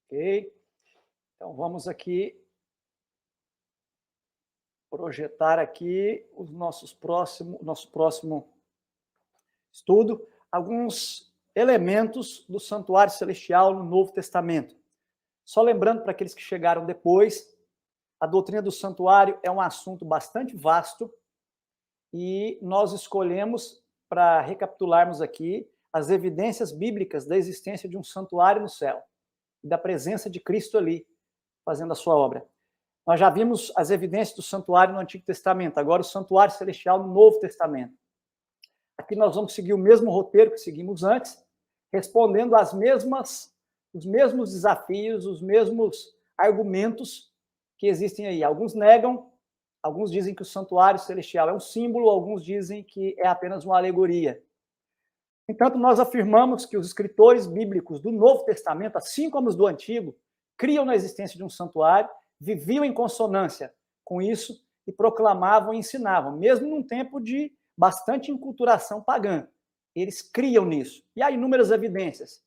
Ok? Então vamos aqui projetar aqui nosso próximo estudo, alguns elementos do santuário celestial no Novo Testamento. Só lembrando para aqueles que chegaram depois, a doutrina do santuário é um assunto bastante vasto e nós escolhemos, para recapitularmos aqui, as evidências bíblicas da existência de um santuário no céu e da presença de Cristo ali, fazendo a sua obra. Nós já vimos as evidências do santuário no Antigo Testamento, agora o santuário celestial no Novo Testamento. Aqui nós vamos seguir o mesmo roteiro que seguimos antes, respondendo os mesmos desafios, os mesmos argumentos que existem aí. Alguns negam, alguns dizem que o santuário celestial é um símbolo, alguns dizem que é apenas uma alegoria. Entanto, nós afirmamos que os escritores bíblicos do Novo Testamento, assim como os do Antigo, criam na existência de um santuário, viviam em consonância com isso e proclamavam e ensinavam, mesmo num tempo de bastante enculturação pagã. Eles criam nisso. E há inúmeras evidências.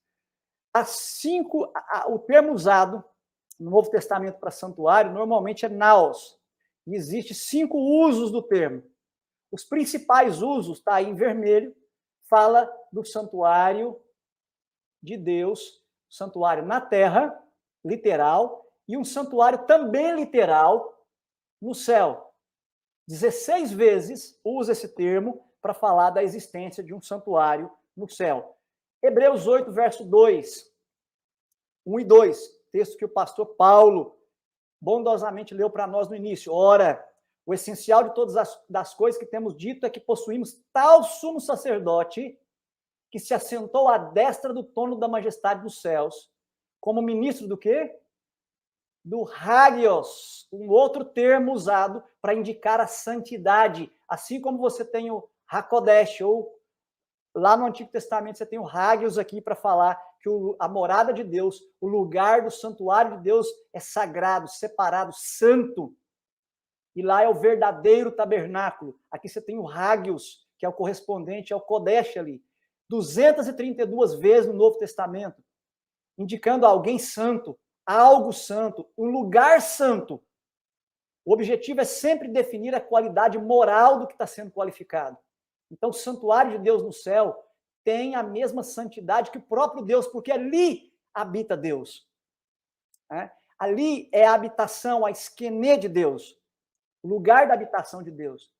O termo usado no Novo Testamento para santuário normalmente é naos. E existe 5 usos do termo. Os principais usos, está aí em vermelho, fala do santuário de Deus, santuário na terra, literal, e um santuário também literal no céu. 16 vezes usa esse termo para falar da existência de um santuário no céu. Hebreus 8, verso 2, 1 e 2, texto que o pastor Paulo bondosamente leu para nós no início. Ora, o essencial de todas das coisas que temos dito é que possuímos tal sumo sacerdote que se assentou à destra do trono da majestade dos céus, como ministro do quê? Do Hagios, um outro termo usado para indicar a santidade, assim como você tem o Hakodesh, ou lá no Antigo Testamento você tem o Hagios aqui para falar que a morada de Deus, o lugar do santuário de Deus é sagrado, separado, santo. E lá é o verdadeiro tabernáculo. Aqui você tem o Hagios, que é o correspondente ao Kodesh ali. 232 vezes no Novo Testamento, indicando alguém santo, algo santo, um lugar santo. O objetivo é sempre definir a qualidade moral do que está sendo qualificado. Então, o santuário de Deus no céu tem a mesma santidade que o próprio Deus, porque ali habita Deus. Ali é a habitação, a esquené de Deus, o lugar da habitação de Deus.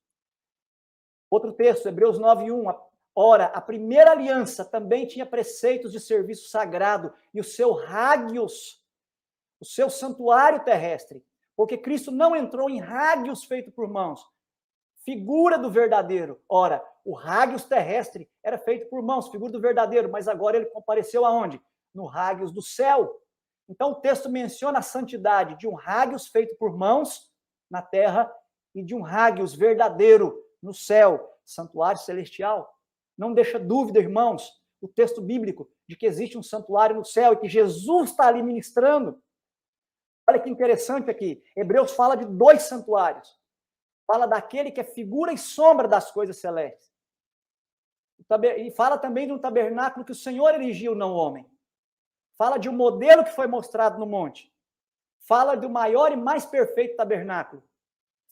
Outro texto, Hebreus 9:1. Ora, a primeira aliança também tinha preceitos de serviço sagrado e o seu Hagios, o seu santuário terrestre, porque Cristo não entrou em Hagios feito por mãos, figura do verdadeiro. Ora, o Hagios terrestre era feito por mãos, figura do verdadeiro, mas agora ele compareceu aonde? No Hagios do céu. Então o texto menciona a santidade de um Hagios feito por mãos na terra e de um Hagios verdadeiro no céu, santuário celestial. Não deixa dúvida, irmãos, o texto bíblico de que existe um santuário no céu e que Jesus está ali ministrando. Olha que interessante aqui. Hebreus fala de 2 santuários. Fala daquele que é figura e sombra das coisas celestes. E fala também de um tabernáculo que o Senhor erigiu, não o homem. Fala de um modelo que foi mostrado no monte. Fala do maior e mais perfeito tabernáculo.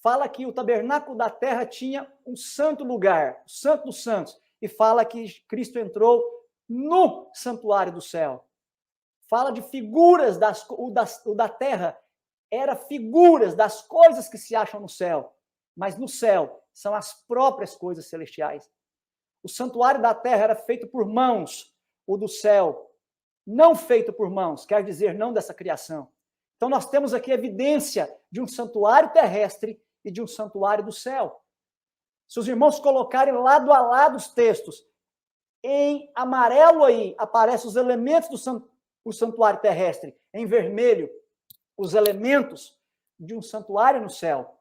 Fala que o tabernáculo da terra tinha um santo lugar, o santo dos santos. E fala que Cristo entrou no santuário do céu. Fala de figuras, o da terra era figuras das coisas que se acham no céu. Mas no céu são as próprias coisas celestiais. O santuário da terra era feito por mãos, o do céu não feito por mãos, quer dizer, não dessa criação. Então nós temos aqui evidência de um santuário terrestre e de um santuário do céu. Se os irmãos colocarem lado a lado os textos, em amarelo aí aparecem os elementos do santuário terrestre, em vermelho os elementos de um santuário no céu.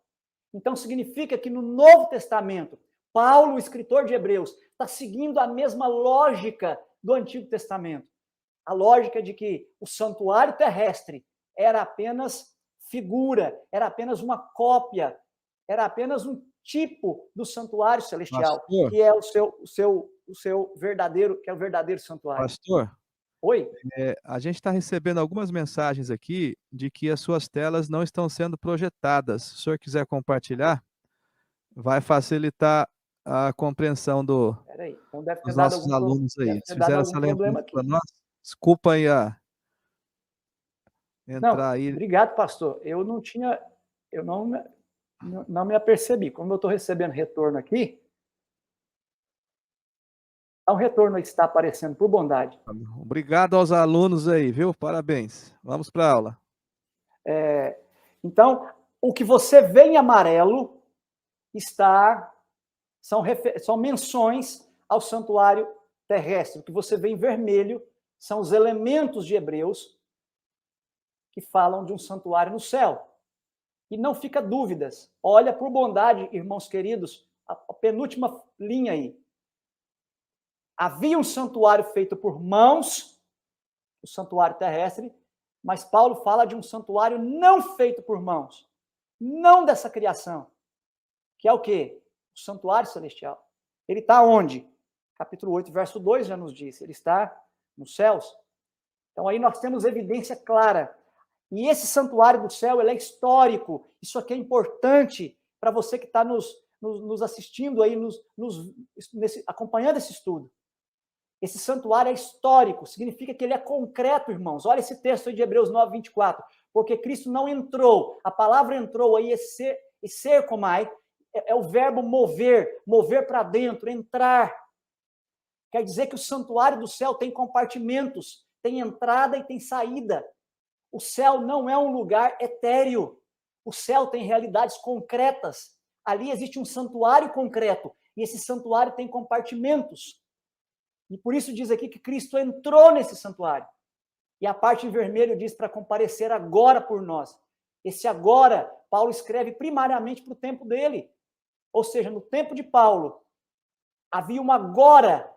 Então significa que no Novo Testamento, Paulo, o escritor de Hebreus, está seguindo a mesma lógica do Antigo Testamento. A lógica de que o santuário terrestre era apenas figura, era apenas uma cópia, era apenas um tipo do santuário celestial, Pastor, que é o seu verdadeiro, que é o verdadeiro santuário. pastor, Oi? A gente está recebendo algumas mensagens aqui de que as suas telas não estão sendo projetadas. Se o senhor quiser compartilhar, vai facilitar a compreensão Espera aí. Então deve ter dos dado nossos algum, alunos aí. deve Eles ter dado fizeram algum essa problema lembrança para aqui. nós. Desculpa aí Não, entrar aí. obrigado, pastor. Eu não tinha, eu não me apercebi. Como eu estou recebendo retorno aqui, há um retorno aí que está aparecendo por bondade. Obrigado aos alunos aí, viu? Parabéns. Vamos para a aula. Então, o que você vê em amarelo são menções ao santuário terrestre. O que você vê em vermelho são os elementos de Hebreus que falam de um santuário no céu. E não fica dúvidas. Olha por bondade, irmãos queridos, a penúltima linha aí. Havia um santuário feito por mãos, o santuário terrestre, mas Paulo fala de um santuário não feito por mãos, não dessa criação, que é o quê? O santuário celestial. Ele está onde? Capítulo 8, verso 2 já nos diz, ele está nos céus. Então aí nós temos evidência clara. E esse santuário do céu, ele é histórico. Isso aqui é importante para você que está nos assistindo aí, acompanhando esse estudo. Esse santuário é histórico, significa que ele é concreto, irmãos. Olha esse texto aí de Hebreus 9, 24. Porque Cristo não entrou, a palavra entrou aí, comai, é o verbo mover, mover para dentro, entrar. Quer dizer que o santuário do céu tem compartimentos, tem entrada e tem saída. O céu não é um lugar etéreo. O céu tem realidades concretas. Ali existe um santuário concreto, e esse santuário tem compartimentos. E por isso diz aqui que Cristo entrou nesse santuário. E a parte em vermelho diz para comparecer agora por nós. Esse agora, Paulo escreve primariamente para o tempo dele. Ou seja, no tempo de Paulo, havia um agora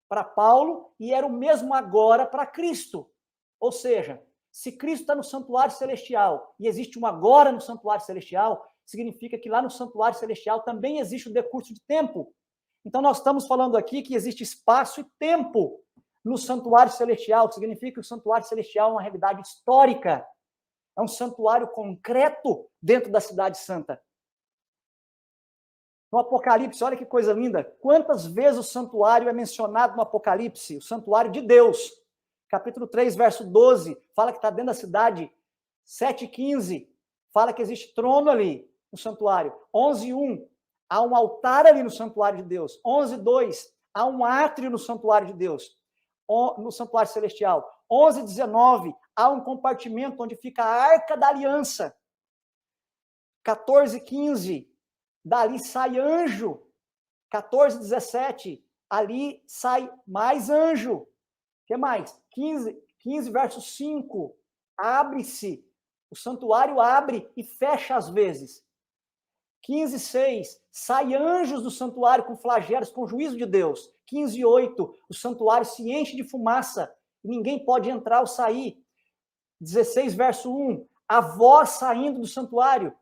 para Paulo e era o mesmo agora para Cristo. Ou seja, se Cristo está no santuário celestial e existe um agora no santuário celestial, significa que lá no santuário celestial também existe o decurso de tempo. Então, nós estamos falando aqui que existe espaço e tempo no santuário celestial, que significa que o santuário celestial é uma realidade histórica, é um santuário concreto dentro da cidade santa. No Apocalipse, olha que coisa linda, quantas vezes o santuário é mencionado no Apocalipse, o santuário de Deus. Capítulo 3, verso 12, fala que está dentro da cidade. 7:15, fala que existe trono ali no santuário. 11:1, há um altar ali no santuário de Deus. 11:2, há um átrio no santuário de Deus, no santuário celestial. 11:19, há um compartimento onde fica a arca da aliança. 14:15, dali sai anjo. 14:17, ali sai mais anjo. O que mais? 15 verso 5, abre-se, o santuário abre e fecha às vezes. 15:6, sai anjos do santuário com flagelos, com juízo de Deus. 15:8, o santuário se enche de fumaça e ninguém pode entrar ou sair. 16, verso 1, a voz saindo do santuário.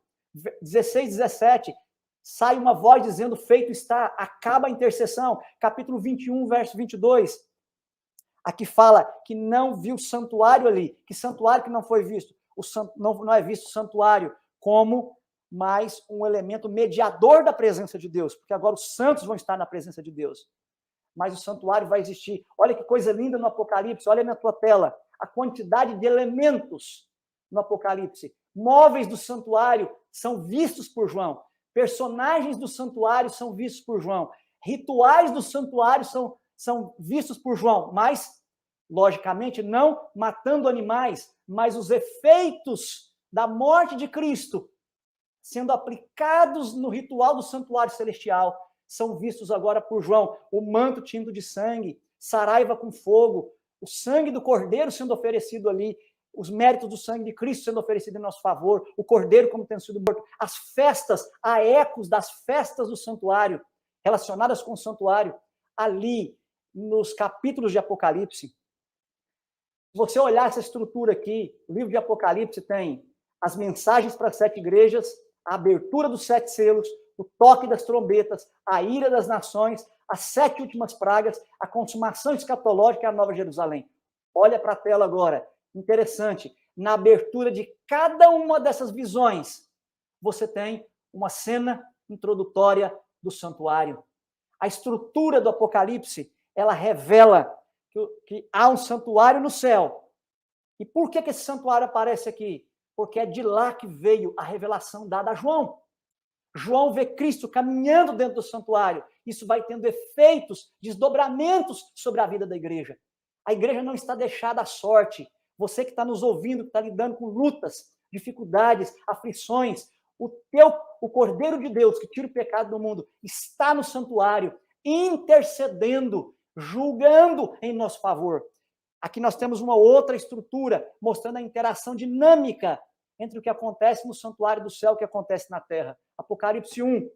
16:17, sai uma voz dizendo, feito está, acaba a intercessão. Capítulo 21, verso 22, aqui fala que não viu santuário ali. Que santuário que não foi visto? Não é visto santuário como mais um elemento mediador da presença de Deus, porque agora os santos vão estar na presença de Deus. Mas o santuário vai existir. Olha que coisa linda no Apocalipse, olha na tua tela, a quantidade de elementos no Apocalipse. Móveis do santuário são vistos por João. Personagens do santuário são vistos por João. Rituais do santuário são vistos por João, mas, logicamente, não matando animais, mas os efeitos da morte de Cristo sendo aplicados no ritual do santuário celestial são vistos agora por João. O manto tinto de sangue, saraiva com fogo, o sangue do cordeiro sendo oferecido ali, os méritos do sangue de Cristo sendo oferecido em nosso favor, o cordeiro como tendo sido morto, as festas, há ecos das festas do santuário, relacionadas com o santuário, ali nos capítulos de Apocalipse. Se você olhar essa estrutura aqui, o livro de Apocalipse tem as mensagens para as 7 igrejas, a abertura dos 7 selos, o toque das trombetas, a ira das nações, as 7 últimas pragas, a consumação escatológica e a Nova Jerusalém. Olha para a tela agora. Interessante. Na abertura de cada uma dessas visões, você tem uma cena introdutória do santuário. A estrutura do Apocalipse, ela revela que há um santuário no céu. E por que esse santuário aparece aqui? Porque é de lá que veio a revelação dada a João. João vê Cristo caminhando dentro do santuário. Isso vai tendo efeitos, desdobramentos sobre a vida da igreja. A igreja não está deixada à sorte. Você que está nos ouvindo, que está lidando com lutas, dificuldades, aflições, o Cordeiro de Deus, que tira o pecado do mundo, está no santuário, intercedendo, julgando em nosso favor. Aqui nós temos uma outra estrutura, mostrando a interação dinâmica entre o que acontece no santuário do céu e o que acontece na terra. Apocalipse 1,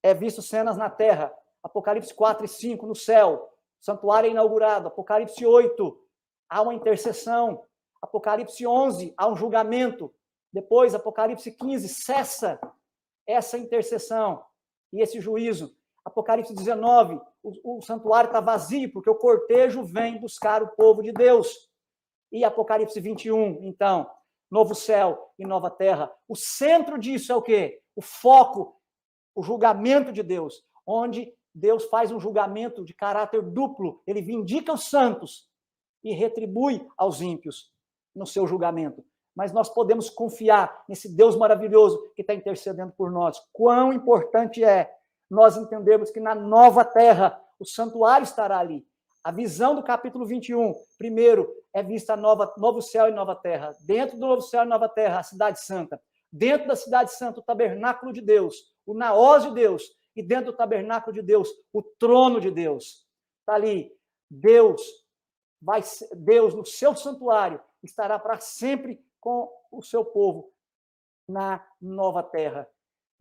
é visto cenas na terra. Apocalipse 4 e 5, no céu. O santuário é inaugurado. Apocalipse 8, há uma intercessão. Apocalipse 11, há um julgamento. Depois, Apocalipse 15, cessa essa intercessão e esse juízo. Apocalipse 19, o santuário está vazio, porque o cortejo vem buscar o povo de Deus. E Apocalipse 21, então, novo céu e nova terra. O centro disso é o quê? O foco, o julgamento de Deus, onde Deus faz um julgamento de caráter duplo. Ele vindica os santos e retribui aos ímpios no seu julgamento. Mas nós podemos confiar nesse Deus maravilhoso que está intercedendo por nós. Quão importante é nós entendermos que na nova terra o santuário estará ali. A visão do capítulo 21, primeiro, é vista novo céu e nova terra. Dentro do novo céu e nova terra, a cidade santa. Dentro da cidade santa, o tabernáculo de Deus, o naós de Deus. E dentro do tabernáculo de Deus, o trono de Deus. Está ali. Deus, no seu santuário, estará para sempre com o seu povo na nova terra.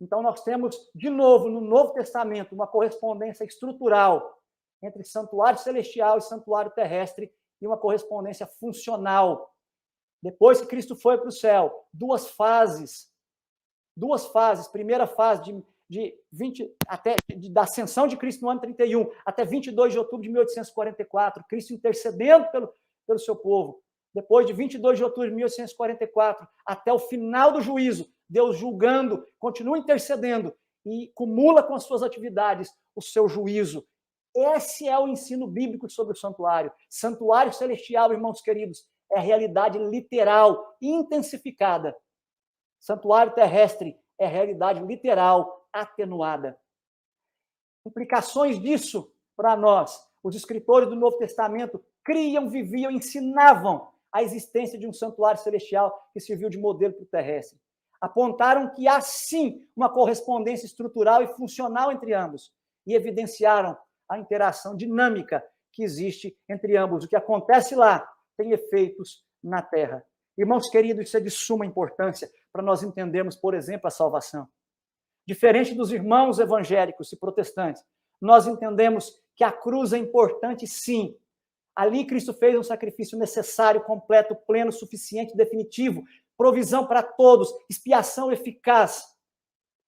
Então, nós temos, de novo, no Novo Testamento, uma correspondência estrutural entre santuário celestial e santuário terrestre e uma correspondência funcional. Depois que Cristo foi para o céu, duas fases. Primeira fase da ascensão de Cristo no ano 31 até 22 de outubro de 1844, Cristo intercedendo pelo seu povo. Depois de 22 de outubro de 1844 até o final do juízo, Deus julgando, continua intercedendo e cumula com as suas atividades o seu juízo. Esse é o ensino bíblico sobre o santuário. Santuário celestial, irmãos queridos, é a realidade literal, intensificada. Santuário terrestre é a realidade literal, atenuada. Implicações disso para nós. Os escritores do Novo Testamento criam, viviam, ensinavam a existência de um santuário celestial que serviu de modelo para o terrestre. Apontaram que há, sim, uma correspondência estrutural e funcional entre ambos e evidenciaram a interação dinâmica que existe entre ambos. O que acontece lá tem efeitos na terra. Irmãos queridos, isso é de suma importância para nós entendermos, por exemplo, a salvação. Diferente dos irmãos evangélicos e protestantes, nós entendemos que a cruz é importante, sim. Ali Cristo fez um sacrifício necessário, completo, pleno, suficiente, definitivo, provisão para todos, expiação eficaz,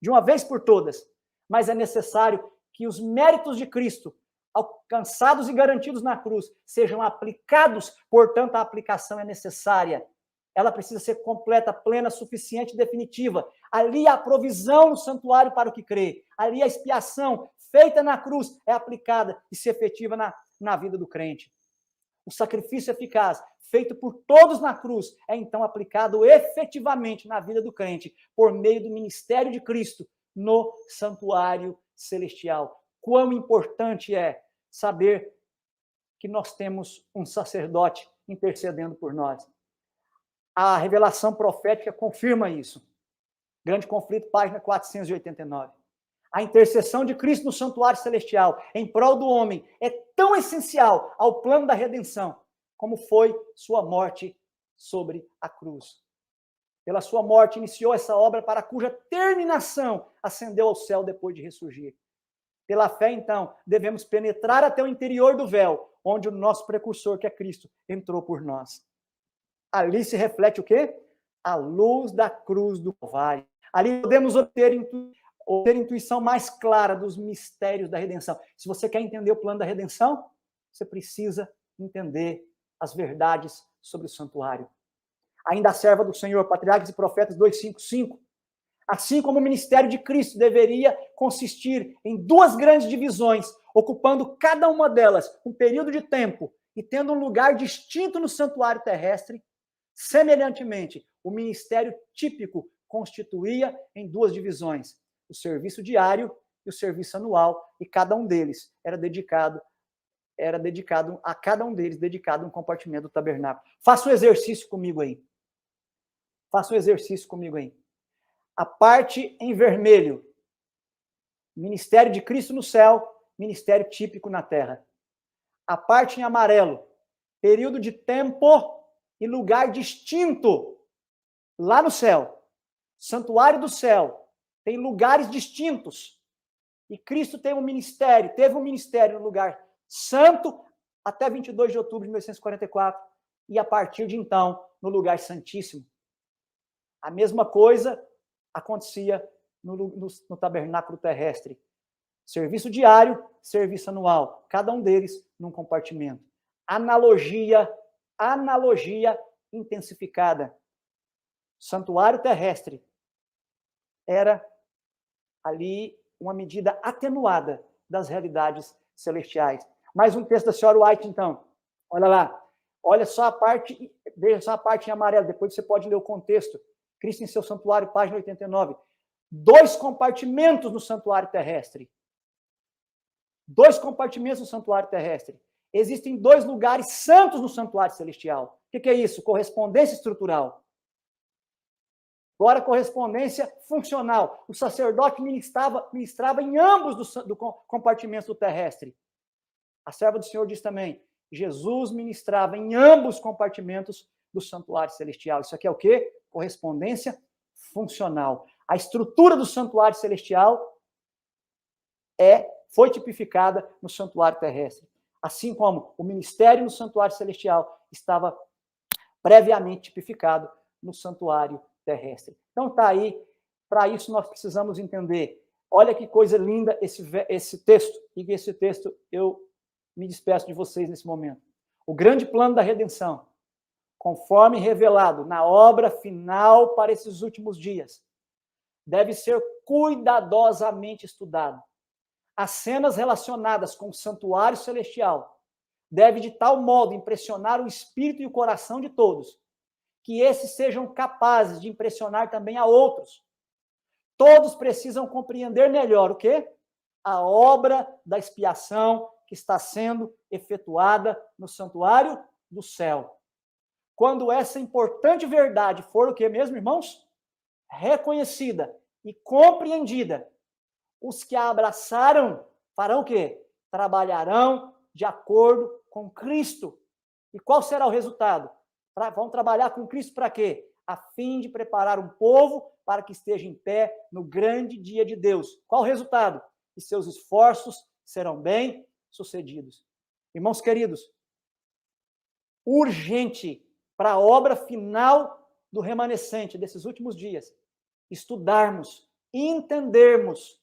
de uma vez por todas. Mas é necessário que os méritos de Cristo, alcançados e garantidos na cruz, sejam aplicados, portanto, a aplicação é necessária. Ela precisa ser completa, plena, suficiente e definitiva. Ali a provisão no santuário para o que crê. Ali a expiação feita na cruz é aplicada e se efetiva na vida do crente. O sacrifício eficaz, feito por todos na cruz, é então aplicado efetivamente na vida do crente, por meio do ministério de Cristo no santuário celestial. Quão importante é saber que nós temos um sacerdote intercedendo por nós. A revelação profética confirma isso. Grande Conflito, página 489. A intercessão de Cristo no santuário celestial em prol do homem é tão essencial ao plano da redenção como foi sua morte sobre a cruz. Pela sua morte iniciou essa obra para cuja terminação ascendeu ao céu depois de ressurgir. Pela fé, então, devemos penetrar até o interior do véu, onde o nosso precursor, que é Cristo, entrou por nós. Ali se reflete o quê? A luz da cruz do Calvário. Ali podemos obter intuição mais clara dos mistérios da redenção. Se você quer entender o plano da redenção, você precisa entender as verdades sobre o santuário. Ainda a serva do Senhor, Patriarcas e Profetas 2:5:5. Assim como o ministério de Cristo deveria consistir em duas grandes divisões, ocupando cada uma delas um período de tempo e tendo um lugar distinto no santuário terrestre, semelhantemente, o ministério típico constituía em duas divisões, o serviço diário e o serviço anual, e cada um deles era dedicado a cada um deles, dedicado um compartimento do tabernáculo. Faça um exercício comigo aí. Faça um exercício comigo aí. A parte em vermelho, ministério de Cristo no céu, ministério típico na terra. A parte em amarelo, período de tempo e lugar distinto lá no céu. Santuário do céu tem lugares distintos. E Cristo teve um ministério no lugar santo até 22 de outubro de 1944 e a partir de então no lugar santíssimo. A mesma coisa acontecia no tabernáculo terrestre. Serviço diário, serviço anual, cada um deles num compartimento. Analogia intensificada. Santuário terrestre era ali uma medida atenuada das realidades celestiais. Mais um texto da senhora White, então. Olha lá. Olha só a parte, veja só a parte em amarelo, depois você pode ler o contexto. Cristo em seu santuário, página 89. 2 compartimentos no santuário terrestre. 2 compartimentos no santuário terrestre. Existem 2 lugares santos no santuário celestial. O que é isso? Correspondência estrutural. Agora, correspondência funcional. O sacerdote ministrava em ambos do compartimentos do terrestre. A serva do Senhor diz também, Jesus ministrava em ambos os compartimentos do santuário celestial. Isso aqui é o quê? Correspondência funcional. A estrutura do santuário celestial foi tipificada no santuário terrestre. Assim como o ministério no santuário celestial estava previamente tipificado no santuário terrestre. Então tá aí, para isso nós precisamos entender. Olha que coisa linda esse texto, e que esse texto eu me despeço de vocês nesse momento. O grande plano da redenção, conforme revelado na obra final para esses últimos dias, deve ser cuidadosamente estudado. As cenas relacionadas com o santuário celestial devem de tal modo impressionar o espírito e o coração de todos, que esses sejam capazes de impressionar também a outros. Todos precisam compreender melhor o quê? A obra da expiação que está sendo efetuada no santuário do céu. Quando essa importante verdade for o quê mesmo, irmãos? Reconhecida e compreendida, os que a abraçaram farão o quê? Trabalharão de acordo com Cristo. E qual será o resultado? Vão trabalhar com Cristo para quê? A fim de preparar um povo para que esteja em pé no grande dia de Deus. Qual o resultado? Que seus esforços serão bem-sucedidos. Irmãos queridos, urgente para a obra final do remanescente desses últimos dias, estudarmos, entendermos,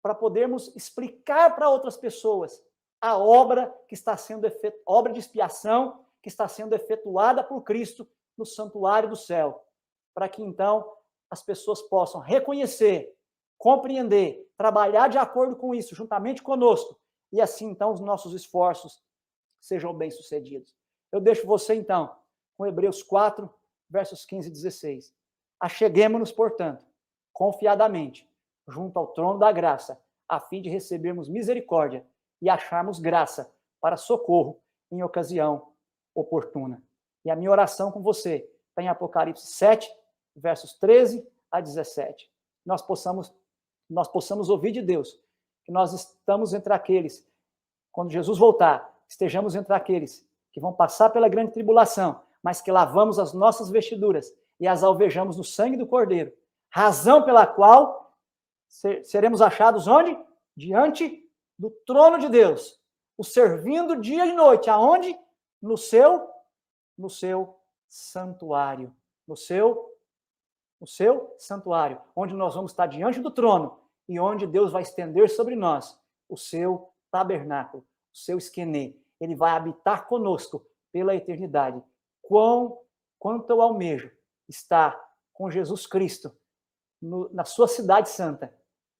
para podermos explicar para outras pessoas a obra que está sendo obra de expiação que está sendo efetuada por Cristo no santuário do céu, para que então as pessoas possam reconhecer, compreender, trabalhar de acordo com isso, juntamente conosco, e assim então os nossos esforços sejam bem-sucedidos. Eu deixo você então com Hebreus 4, versos 15 e 16. Acheguemo-nos, portanto, confiadamente, junto ao trono da graça, a fim de recebermos misericórdia e acharmos graça para socorro em ocasião oportuna. E a minha oração com você está em Apocalipse 7, versos 13 a 17. Nós possamos ouvir de Deus que nós estamos entre aqueles, quando Jesus voltar, estejamos entre aqueles que vão passar pela grande tribulação, mas que lavamos as nossas vestiduras e as alvejamos no sangue do Cordeiro, razão pela qual seremos achados onde? Diante do trono de Deus, o servindo dia e noite, aonde? No seu santuário, no seu santuário, onde nós vamos estar diante do trono e onde Deus vai estender sobre nós o seu tabernáculo, o seu esquenê. Ele vai habitar conosco pela eternidade. Quanto eu almejo estar com Jesus Cristo na sua cidade santa,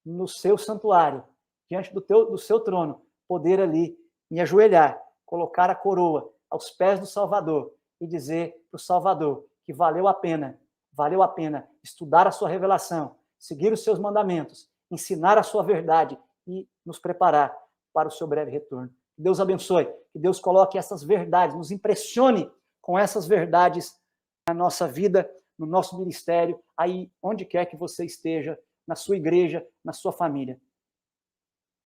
no seu santuário, diante do seu trono, poder ali me ajoelhar, colocar a coroa aos pés do Salvador e dizer para o Salvador que valeu a pena estudar a sua revelação, seguir os seus mandamentos, ensinar a sua verdade e nos preparar para o seu breve retorno. Que Deus abençoe, que Deus coloque essas verdades, nos impressione com essas verdades na nossa vida, no nosso ministério, aí onde quer que você esteja, na sua igreja, na sua família.